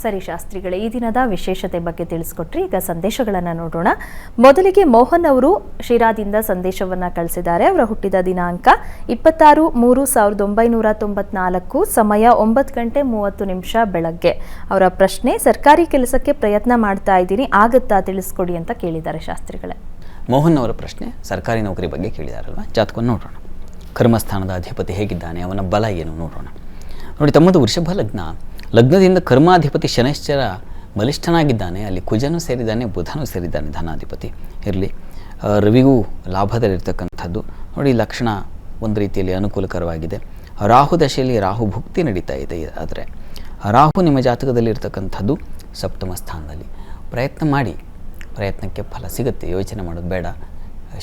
ಸರಿ ಶಾಸ್ತ್ರಿಗಳೇ, ಈ ದಿನದ ವಿಶೇಷತೆ ಬಗ್ಗೆ ತಿಳಿಸ್ಕೊಟ್ರಿ. ಈಗ ಸಂದೇಶಗಳನ್ನು ನೋಡೋಣ. ಮೊದಲಿಗೆ ಮೋಹನ್ ಅವರು ಶಿರಾದಿಂದ ಸಂದೇಶವನ್ನು ಕಳಿಸಿದ್ದಾರೆ. ಅವರ ಹುಟ್ಟಿದ ದಿನಾಂಕ 26/3/1994, ಸಮಯ 9:30 ಬೆಳಗ್ಗೆ. ಅವರ ಪ್ರಶ್ನೆ, ಸರ್ಕಾರಿ ಕೆಲಸಕ್ಕೆ ಪ್ರಯತ್ನ ಮಾಡ್ತಾ ಇದ್ದೀನಿ, ಆಗುತ್ತಾ ತಿಳಿಸ್ಕೊಡಿ ಅಂತ ಕೇಳಿದ್ದಾರೆ ಶಾಸ್ತ್ರಿಗಳೇ. ಮೋಹನ್ ಅವರ ಪ್ರಶ್ನೆ ಸರ್ಕಾರಿ ನೌಕರಿ ಬಗ್ಗೆ ಕೇಳಿದಾರಲ್ವ. ಜಾತಕವನ್ನು ನೋಡೋಣ. ಕರ್ಮಸ್ಥಾನದ ಅಧಿಪತಿ ಹೇಗಿದ್ದಾನೆ, ಅವನ ಬಲ ಏನು ನೋಡೋಣ. ನೋಡಿ, ತಮ್ಮದು ವೃಷಭ ಲಗ್ನ. ಲಗ್ನದಿಂದ ಕರ್ಮಾಧಿಪತಿ ಶನೈಶ್ಚರ ಬಲಿಷ್ಠನಾಗಿದ್ದಾನೆ. ಅಲ್ಲಿ ಕುಜನೂ ಸೇರಿದ್ದಾನೆ, ಬುಧನೂ ಸೇರಿದ್ದಾನೆ, ಧನಾಧಿಪತಿ. ಇರಲಿ, ರವಿಗೂ ಲಾಭದಲ್ಲಿರ್ತಕ್ಕಂಥದ್ದು. ನೋಡಿ, ಲಕ್ಷಣ ಒಂದು ರೀತಿಯಲ್ಲಿ ಅನುಕೂಲಕರವಾಗಿದೆ. ರಾಹು ದಶೆಯಲ್ಲಿ ರಾಹು ಭುಕ್ತಿ ನಡೀತಾ ಇದೆ. ಆದರೆ ರಾಹು ನಿಮ್ಮ ಜಾತಕದಲ್ಲಿ ಇರ್ತಕ್ಕಂಥದ್ದು ಸಪ್ತಮ ಸ್ಥಾನದಲ್ಲಿ. ಪ್ರಯತ್ನ ಮಾಡಿ, ಪ್ರಯತ್ನಕ್ಕೆ ಫಲ ಸಿಗುತ್ತೆ, ಯೋಚನೆ ಮಾಡೋದು ಬೇಡ.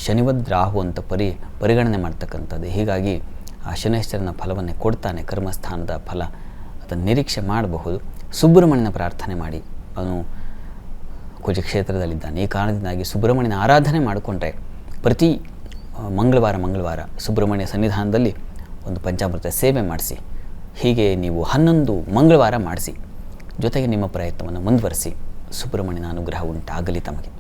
ಶನಿವದ್ ರಾಹು ಅಂತ ಪರಿಗಣನೆ ಮಾಡ್ತಕ್ಕಂಥದ್ದು. ಹೀಗಾಗಿ ಆ ಶನೈಶ್ಚರನ ಫಲವನ್ನೇ ಕೊಡ್ತಾನೆ. ಕರ್ಮಸ್ಥಾನದ ಫಲ ಅದನ್ನು ನಿರೀಕ್ಷೆ ಮಾಡಬಹುದು. ಸುಬ್ರಹ್ಮಣ್ಯನ ಪ್ರಾರ್ಥನೆ ಮಾಡಿ, ಅವನು ಕುಜಕ್ಷೇತ್ರದಲ್ಲಿದ್ದಾನೆ. ಈ ಕಾರಣದಿಂದಾಗಿ ಸುಬ್ರಹ್ಮಣ್ಯನ ಆರಾಧನೆ ಮಾಡಿಕೊಂಡ್ರೆ ಪ್ರತಿ ಮಂಗಳವಾರ ಸುಬ್ರಹ್ಮಣ್ಯ ಸನ್ನಿಧಾನದಲ್ಲಿ ಒಂದು ಪಂಚಾಮೃತ ಸೇವೆ ಮಾಡಿಸಿ. ಹೀಗೆ ನೀವು 11 ಮಂಗಳವಾರ ಮಾಡಿಸಿ. ಜೊತೆಗೆ ನಿಮ್ಮ ಪ್ರಯತ್ನವನ್ನು ಮುಂದುವರಿಸಿ. ಸುಬ್ರಹ್ಮಣ್ಯನ ಅನುಗ್ರಹ ಉಂಟಾಗಲಿ ತಮಗೆ.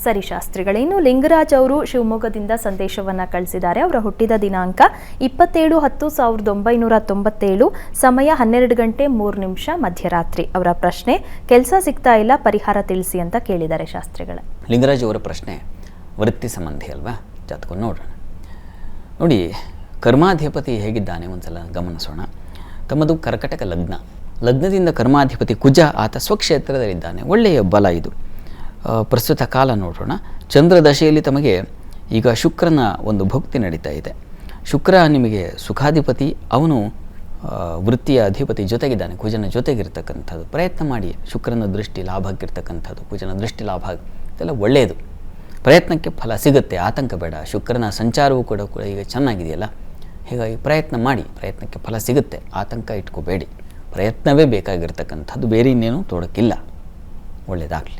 ಸರಿ ಶಾಸ್ತ್ರಿಗಳೇ, ಇನ್ನು ಲಿಂಗರಾಜ್ ಅವರು ಶಿವಮೊಗ್ಗದಿಂದ ಸಂದೇಶವನ್ನು ಕಳಿಸಿದ್ದಾರೆ. ಅವರ ಹುಟ್ಟಿದ ದಿನಾಂಕ 27/10/1997, ಸಮಯ 12:03 ಮಧ್ಯರಾತ್ರಿ. ಅವರ ಪ್ರಶ್ನೆ, ಕೆಲಸ ಸಿಗ್ತಾ ಇಲ್ಲ, ಪರಿಹಾರ ತಿಳಿಸಿ ಅಂತ ಕೇಳಿದ್ದಾರೆ ಶಾಸ್ತ್ರಿಗಳೇ. ಲಿಂಗರಾಜ್ ಅವರ ಪ್ರಶ್ನೆ ವೃತ್ತಿ ಸಂಬಂಧಿ ಅಲ್ವಾ. ಜಾತಕವನ್ನು ನೋಡೋಣ. ನೋಡಿ, ಕರ್ಮಾಧಿಪತಿ ಹೇಗಿದ್ದಾನೆ ಒಂದ್ಸಲ ಗಮನಿಸೋಣ. ತಮ್ಮದು ಕರ್ಕಟಕ ಲಗ್ನ. ಲಗ್ನದಿಂದ ಕರ್ಮಾಧಿಪತಿ ಕುಜ, ಆತ ಸ್ವಕ್ಷೇತ್ರದಲ್ಲಿದ್ದಾನೆ. ಒಳ್ಳೆಯ ಬಲ ಇದು. ಪ್ರಸ್ತುತ ಕಾಲ ನೋಡೋಣ. ಚಂದ್ರ ದಶೆಯಲ್ಲಿ ತಮಗೆ ಈಗ ಶುಕ್ರನ ಒಂದು ಭುಕ್ತಿ ನಡೀತಾ ಇದೆ. ಶುಕ್ರ ನಿಮಗೆ ಸುಖಾಧಿಪತಿ, ಅವನು ವೃತ್ತಿಯ ಅಧಿಪತಿ ಜೊತೆಗಿದ್ದಾನೆ, ಕುಜನ ಜೊತೆಗಿರ್ತಕ್ಕಂಥದ್ದು. ಪ್ರಯತ್ನ ಮಾಡಿ. ಶುಕ್ರನ ದೃಷ್ಟಿ ಲಾಭಕ್ಕಿರ್ತಕ್ಕಂಥದ್ದು, ಕುಜನ ದೃಷ್ಟಿ ಲಾಭ, ಇದೆಲ್ಲ ಒಳ್ಳೆಯದು. ಪ್ರಯತ್ನಕ್ಕೆ ಫಲ ಸಿಗುತ್ತೆ, ಆತಂಕ ಬೇಡ. ಶುಕ್ರನ ಸಂಚಾರವೂ ಕೂಡ ಈಗ ಚೆನ್ನಾಗಿದೆಯಲ್ಲ, ಹೀಗಾಗಿ ಪ್ರಯತ್ನ ಮಾಡಿ, ಪ್ರಯತ್ನಕ್ಕೆ ಫಲ ಸಿಗುತ್ತೆ, ಆತಂಕ ಇಟ್ಕೋಬೇಡಿ. ಪ್ರಯತ್ನವೇ ಬೇಕಾಗಿರ್ತಕ್ಕಂಥದ್ದು, ಬೇರೆ ಇನ್ನೇನು ತೋಡಕ್ಕಿಲ್ಲ. ಒಳ್ಳೆಯದಾಗಲಿ.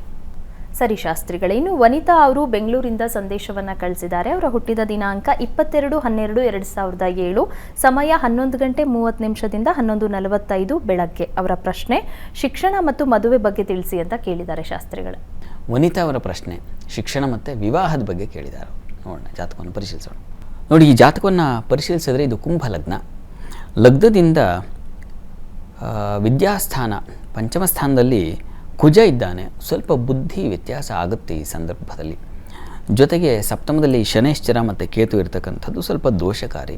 ಸರಿ ಶಾಸ್ತ್ರಿಗಳೇ, ಇನ್ನು ವನಿತಾ ಅವರು ಬೆಂಗಳೂರಿಂದ ಸಂದೇಶವನ್ನು ಕಳಿಸಿದ್ದಾರೆ. ಅವರ ಹುಟ್ಟಿದ ದಿನಾಂಕ 22/12/2007, ಸಮಯ 11:30 11:45 ಬೆಳಗ್ಗೆ. ಅವರ ಪ್ರಶ್ನೆ, ಶಿಕ್ಷಣ ಮತ್ತು ಮದುವೆ ಬಗ್ಗೆ ತಿಳಿಸಿ ಅಂತ ಕೇಳಿದ್ದಾರೆ ಶಾಸ್ತ್ರಿಗಳೇ. ವನಿತಾ ಅವರ ಪ್ರಶ್ನೆ ಶಿಕ್ಷಣ ಮತ್ತು ವಿವಾಹದ ಬಗ್ಗೆ ಕೇಳಿದ್ದಾರೆ. ನೋಡೋಣ, ಜಾತಕವನ್ನು ಪರಿಶೀಲಿಸೋಣ. ನೋಡಿ, ಈ ಜಾತಕವನ್ನು ಪರಿಶೀಲಿಸಿದ್ರೆ ಇದು ಕುಂಭ ಲಗ್ನ. ಲಗ್ನದಿಂದ ವಿದ್ಯಾಸ್ಥಾನ ಪಂಚಮ ಸ್ಥಾನದಲ್ಲಿ ಕುಜ ಇದ್ದಾನೆ. ಸ್ವಲ್ಪ ಬುದ್ಧಿ ವ್ಯತ್ಯಾಸ ಆಗುತ್ತೆ ಈ ಸಂದರ್ಭದಲ್ಲಿ. ಜೊತೆಗೆ ಸಪ್ತಮದಲ್ಲಿ ಶನೈಶ್ಚರ ಮತ್ತು ಕೇತು ಇರತಕ್ಕಂಥದ್ದು ಸ್ವಲ್ಪ ದೋಷಕಾರಿ.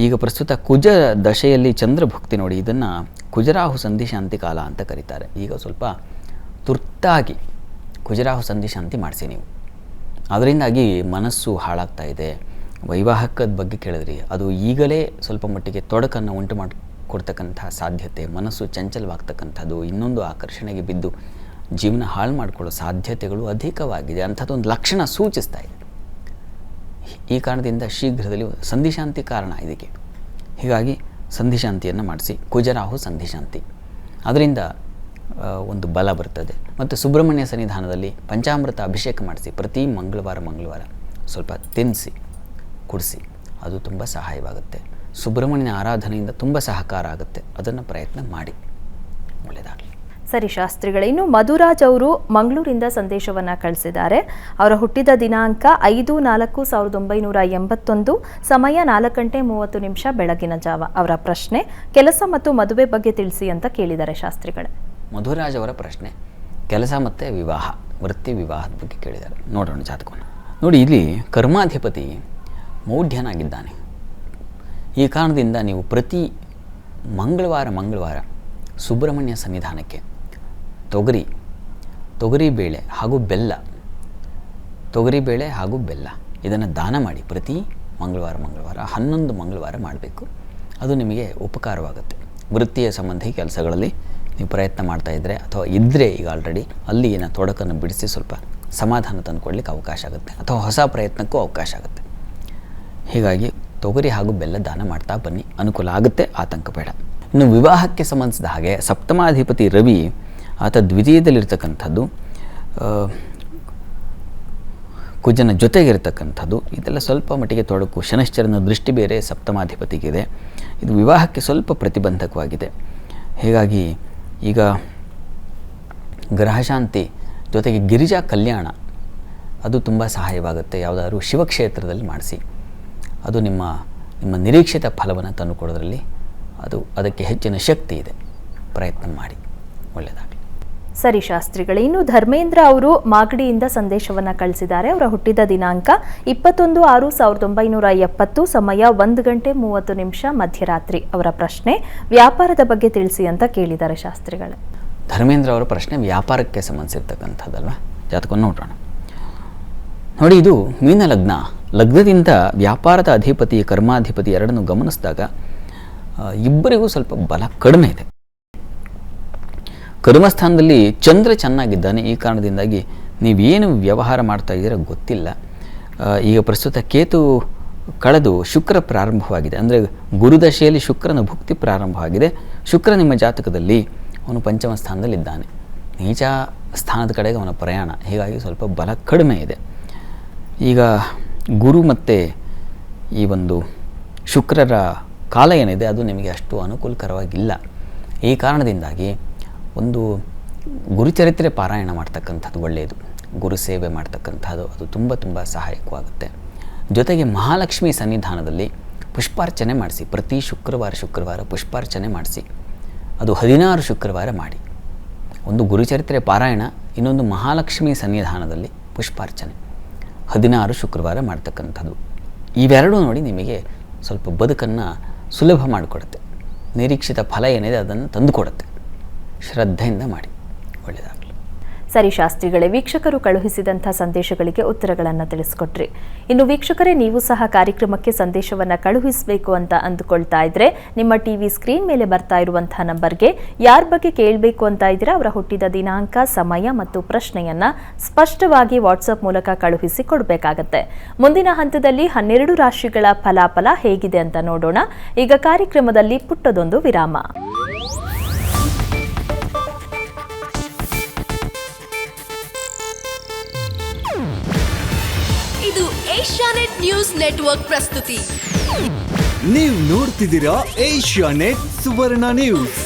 ಈಗ ಪ್ರಸ್ತುತ ಕುಜ ದಶೆಯಲ್ಲಿ ಚಂದ್ರಭುಕ್ತಿ. ನೋಡಿ, ಇದನ್ನು ಕುಜರಾಹು ಸಂಧಿ ಶಾಂತಿ ಕಾಲ ಅಂತ ಕರೀತಾರೆ. ಈಗ ಸ್ವಲ್ಪ ತುರ್ತಾಗಿ ಕುಜರಾಹು ಸಂಧಿ ಶಾಂತಿ ಮಾಡಿಸಿ ನೀವು. ಅದರಿಂದಾಗಿ ಮನಸ್ಸು ಹಾಳಾಗ್ತಾ ಇದೆ. ವೈವಾಹಿಕದ ಬಗ್ಗೆ ಕೇಳಿದ್ರಿ, ಅದು ಈಗಲೇ ಸ್ವಲ್ಪ ಮಟ್ಟಿಗೆ ತೊಡಕನ್ನು ಉಂಟು ಕೊಡ್ತಕ್ಕಂಥ ಸಾಧ್ಯತೆ, ಮನಸ್ಸು ಚಂಚಲವಾಗ್ತಕ್ಕಂಥದ್ದು, ಇನ್ನೊಂದು ಆಕರ್ಷಣೆಗೆ ಬಿದ್ದು ಜೀವನ ಹಾಳು ಮಾಡಿಕೊಳ್ಳೋ ಸಾಧ್ಯತೆಗಳು ಅಧಿಕವಾಗಿದೆ. ಅಂಥದ್ದೊಂದು ಲಕ್ಷಣ ಸೂಚಿಸ್ತಾ ಇದೆ. ಈ ಕಾರಣದಿಂದ ಶೀಘ್ರದಲ್ಲಿ ಸಂಧಿಶಾಂತಿ ಕಾರಣ ಇದಕ್ಕೆ. ಹೀಗಾಗಿ ಸಂಧಿಶಾಂತಿಯನ್ನು ಮಾಡಿಸಿ. ಕುಜರಾಹು ಸಂಧಿಶಾಂತಿ, ಅದರಿಂದ ಒಂದು ಬಲ ಬರ್ತದೆ. ಮತ್ತು ಸುಬ್ರಹ್ಮಣ್ಯ ಸನ್ನಿಧಾನದಲ್ಲಿ ಪಂಚಾಮೃತ ಅಭಿಷೇಕ ಮಾಡಿಸಿ. ಪ್ರತಿ ಮಂಗಳವಾರ ಸ್ವಲ್ಪ ತಿನ್ನಿಸಿ, ಕುಡಿಸಿ. ಅದು ತುಂಬ ಸಹಾಯವಾಗುತ್ತೆ. ಸುಬ್ರಹ್ಮಣ್ಯನ ಆರಾಧನೆಯಿಂದ ತುಂಬ ಸಹಕಾರ ಆಗುತ್ತೆ. ಅದನ್ನು ಪ್ರಯತ್ನ ಮಾಡಿ. ಒಳ್ಳೆಯದಾಗಲಿ. ಸರಿ ಶಾಸ್ತ್ರಿಗಳೇ, ಇನ್ನು ಮಧುರಾಜ್ ಅವರು ಮಂಗಳೂರಿಂದ ಸಂದೇಶವನ್ನು ಕಳಿಸಿದ್ದಾರೆ. ಅವರ ಹುಟ್ಟಿದ ದಿನಾಂಕ 5/4/1981, ಸಮಯ 4:30 ಬೆಳಗಿನ ಜಾವ. ಅವರ ಪ್ರಶ್ನೆ, ಕೆಲಸ ಮತ್ತು ಮದುವೆ ಬಗ್ಗೆ ತಿಳಿಸಿ ಅಂತ ಕೇಳಿದ್ದಾರೆ ಶಾಸ್ತ್ರಿಗಳೇ. ಮಧುರಾಜ್ ಅವರ ಪ್ರಶ್ನೆ ಕೆಲಸ ಮತ್ತು ವಿವಾಹ, ವೃತ್ತಿ ವಿವಾಹದ ಬಗ್ಗೆ ಕೇಳಿದ್ದಾರೆ. ನೋಡೋಣ ಜಾತಕವನ್ನು. ನೋಡಿ, ಇಲ್ಲಿ ಕರ್ಮಾಧಿಪತಿ ಮೌಢ್ಯನಾಗಿದ್ದಾನೆ. ಈ ಕಾರಣದಿಂದ ನೀವು ಪ್ರತಿ ಮಂಗಳವಾರ ಸುಬ್ರಹ್ಮಣ್ಯ ಸನ್ನಿಧಾನಕ್ಕೆ ತೊಗರಿಬೇಳೆ ಹಾಗೂ ಬೆಲ್ಲ ಇದನ್ನು ದಾನ ಮಾಡಿ. ಪ್ರತಿ ಮಂಗಳವಾರ 11 ಮಂಗಳವಾರ ಮಾಡಬೇಕು. ಅದು ನಿಮಗೆ ಉಪಕಾರವಾಗುತ್ತೆ. ವೃತ್ತಿಯ ಸಂಬಂಧಿ ಕೆಲಸಗಳಲ್ಲಿ ನೀವು ಪ್ರಯತ್ನ ಮಾಡ್ತಾ ಇದ್ದರೆ ಅಥವಾ ಇದ್ದರೆ ಈಗ ಆಲ್ರೆಡಿ ಅಲ್ಲಿನ ತೊಡಕನ್ನು ಬಿಡಿಸಿ ಸ್ವಲ್ಪ ಸಮಾಧಾನ ತಂದುಕೊಡ್ಲಿಕ್ಕೆ ಅವಕಾಶ ಆಗುತ್ತೆ, ಅಥವಾ ಹೊಸ ಪ್ರಯತ್ನಕ್ಕೂ ಅವಕಾಶ ಆಗುತ್ತೆ. ಹೀಗಾಗಿ ತೊಗರಿ ಹಾಗೂ ಬೆಲ್ಲ ದಾನ ಮಾಡ್ತಾ ಬನ್ನಿ, ಅನುಕೂಲ ಆಗುತ್ತೆ, ಆತಂಕ ಬೇಡ. ಇನ್ನು ವಿವಾಹಕ್ಕೆ ಸಂಬಂಧಿಸಿದ ಹಾಗೆ ಸಪ್ತಮಾಧಿಪತಿ ರವಿ, ಆತ ದ್ವಿತೀಯದಲ್ಲಿರ್ತಕ್ಕಂಥದ್ದು, ಕುಜನ ಜೊತೆಗಿರ್ತಕ್ಕಂಥದ್ದು. ಇದೆಲ್ಲ ಸ್ವಲ್ಪ ಮಟ್ಟಿಗೆ ತೊಡಕು. ಶನೈಶ್ಚರನ ದೃಷ್ಟಿ ಬೇರೆ ಸಪ್ತಮಾಧಿಪತಿಗಿದೆ. ಇದು ವಿವಾಹಕ್ಕೆ ಸ್ವಲ್ಪ ಪ್ರತಿಬಂಧಕವಾಗಿದೆ. ಹೀಗಾಗಿ ಈಗ ಗ್ರಹಶಾಂತಿ ಜೊತೆಗೆ ಗಿರಿಜಾ ಕಲ್ಯಾಣ ಅದು ತುಂಬ ಸಹಾಯವಾಗುತ್ತೆ. ಯಾವುದಾದ್ರೂ ಶಿವಕ್ಷೇತ್ರದಲ್ಲಿ ಮಾಡಿಸಿ, ಅದು ನಿಮ್ಮ ನಿರೀಕ್ಷಿತ ಫಲವನ್ನು ತಂದುಕೊಡೋದ್ರಲ್ಲಿ ಅದಕ್ಕೆ ಹೆಚ್ಚಿನ ಶಕ್ತಿ ಇದೆ. ಪ್ರಯತ್ನ ಮಾಡಿ, ಒಳ್ಳೆಯದಾಗಲಿ. ಸರಿ ಶಾಸ್ತ್ರಿಗಳೇ, ಇನ್ನು ಧರ್ಮೇಂದ್ರ ಅವರು ಮಾಗಡಿಯಿಂದ ಸಂದೇಶವನ್ನು ಕಳಿಸಿದ್ದಾರೆ. ಅವರ ಹುಟ್ಟಿದ ದಿನಾಂಕ 21/6/1970, ಸಮಯ 1:30 ಮಧ್ಯರಾತ್ರಿ. ಅವರ ಪ್ರಶ್ನೆ ವ್ಯಾಪಾರದ ಬಗ್ಗೆ ತಿಳಿಸಿ ಅಂತ ಕೇಳಿದ್ದಾರೆ ಶಾಸ್ತ್ರಿಗಳೇ. ಧರ್ಮೇಂದ್ರ ಅವರ ಪ್ರಶ್ನೆ ವ್ಯಾಪಾರಕ್ಕೆ ಸಂಬಂಧಿಸಿರ್ತಕ್ಕಂಥದ್ದಲ್ವ. ಜಾತಕವನ್ನು ನೋಡೋಣ. ನೋಡಿ, ಇದು ಮೀನ ಲಗ್ನ. ಲಗ್ನದಿಂದ ವ್ಯಾಪಾರದ ಅಧಿಪತಿ ಕರ್ಮಾಧಿಪತಿ ಎರಡನ್ನು ಗಮನಿಸಿದಾಗ ಇಬ್ಬರಿಗೂ ಸ್ವಲ್ಪ ಬಲ ಕಡಿಮೆ ಇದೆ. ಕರ್ಮಸ್ಥಾನದಲ್ಲಿ ಚಂದ್ರ ಚೆನ್ನಾಗಿದ್ದಾನೆ. ಈ ಕಾರಣದಿಂದಾಗಿ ನೀವೇನು ವ್ಯವಹಾರ ಮಾಡ್ತಾ ಇದ್ದೀರ ಗೊತ್ತಿಲ್ಲ. ಈಗ ಪ್ರಸ್ತುತ ಕೇತು ಕಳೆದು ಶುಕ್ರ ಪ್ರಾರಂಭವಾಗಿದೆ. ಅಂದರೆ ಗುರುದಶೆಯಲ್ಲಿ ಶುಕ್ರನ ಭುಕ್ತಿ ಪ್ರಾರಂಭವಾಗಿದೆ. ಶುಕ್ರ ನಿಮ್ಮ ಜಾತಕದಲ್ಲಿ ಅವನು ಪಂಚಮ ಸ್ಥಾನದಲ್ಲಿದ್ದಾನೆ. ನೀಚ ಸ್ಥಾನದ ಕಡೆಗೆ ಅವನ ಪ್ರಯಾಣ, ಹೀಗಾಗಿ ಸ್ವಲ್ಪ ಬಲ ಕಡಿಮೆ ಇದೆ. ಈಗ ಗುರು ಮತ್ತು ಈ ಒಂದು ಶುಕ್ರರ ಕಾಲ ಏನಿದೆ ಅದು ನಿಮಗೆ ಅಷ್ಟು ಅನುಕೂಲಕರವಾಗಿಲ್ಲ. ಈ ಕಾರಣದಿಂದಾಗಿ ಒಂದು ಗುರುಚರಿತ್ರೆ ಪಾರಾಯಣ ಮಾಡ್ತಕ್ಕಂಥದ್ದು ಒಳ್ಳೆಯದು. ಗುರು ಸೇವೆ ಮಾಡ್ತಕ್ಕಂಥದ್ದು ಅದು ತುಂಬ ತುಂಬ ಸಹಾಯಕವಾಗುತ್ತೆ. ಜೊತೆಗೆ ಮಹಾಲಕ್ಷ್ಮಿ ಸನ್ನಿಧಾನದಲ್ಲಿ ಪುಷ್ಪಾರ್ಚನೆ ಮಾಡಿಸಿ. ಪ್ರತಿ ಶುಕ್ರವಾರ ಪುಷ್ಪಾರ್ಚನೆ ಮಾಡಿಸಿ. ಅದು 16 ಶುಕ್ರವಾರ ಮಾಡಿ. ಒಂದು ಗುರುಚರಿತ್ರೆ ಪಾರಾಯಣ, ಇನ್ನೊಂದು ಮಹಾಲಕ್ಷ್ಮಿ ಸನ್ನಿಧಾನದಲ್ಲಿ ಪುಷ್ಪಾರ್ಚನೆ 16 ಶುಕ್ರವಾರ ಮಾಡ್ತಕ್ಕಂಥದ್ದು. ಇವೆರಡೂ ನೋಡಿ ನಿಮಗೆ ಸ್ವಲ್ಪ ಬದುಕನ್ನು ಸುಲಭ ಮಾಡಿಕೊಡುತ್ತೆ. ನಿರೀಕ್ಷಿತ ಫಲ ಏನಿದೆ ಅದನ್ನು ತಂದುಕೊಡುತ್ತೆ. ಶ್ರದ್ಧೆಯಿಂದ ಮಾಡಿ, ಒಳ್ಳೆಯದಾಗಲಿ. ಸರಿ ಶಾಸ್ತ್ರಿಗಳೇ, ವೀಕ್ಷಕರು ಕಳುಹಿಸಿದಂಥ ಸಂದೇಶಗಳಿಗೆ ಉತ್ತರಗಳನ್ನು ತಿಳಿಸ್ಕೊಟ್ರಿ. ಇನ್ನು ವೀಕ್ಷಕರೇ, ನೀವು ಸಹ ಕಾರ್ಯಕ್ರಮಕ್ಕೆ ಸಂದೇಶವನ್ನು ಕಳುಹಿಸಬೇಕು ಅಂತ ಅಂದುಕೊಳ್ತಾ ಇದ್ರೆ ನಿಮ್ಮ ಟಿವಿ ಸ್ಕ್ರೀನ್ ಮೇಲೆ ಬರ್ತಾ ಇರುವಂತಹ ನಂಬರ್ಗೆ ಯಾರ ಬಗ್ಗೆ ಕೇಳಬೇಕು ಅಂತ ಇದ್ದೀರಾ ಅವರ ಹುಟ್ಟಿದ ದಿನಾಂಕ, ಸಮಯ ಮತ್ತು ಪ್ರಶ್ನೆಯನ್ನ ಸ್ಪಷ್ಟವಾಗಿ ವಾಟ್ಸಪ್ ಮೂಲಕ ಕಳುಹಿಸಿ ಕೊಡಬೇಕಾಗತ್ತೆ. ಮುಂದಿನ ಹಂತದಲ್ಲಿ 12 ರಾಶಿಗಳ ಫಲಾಫಲ ಹೇಗಿದೆ ಅಂತ ನೋಡೋಣ. ಈಗ ಕಾರ್ಯಕ್ರಮದಲ್ಲಿ ಪುಟ್ಟದೊಂದು ವಿರಾಮ. ಇದು ಏಷ್ಯಾನೆಟ್ ನ್ಯೂಸ್ ನೆಟ್ವರ್ಕ್ ಪ್ರಸ್ತುತಿ. ನೀವು ನೋಡ್ತಿದ್ದೀರಾ ಏಷ್ಯಾನೆಟ್ ಸುವರ್ಣ ನ್ಯೂಸ್.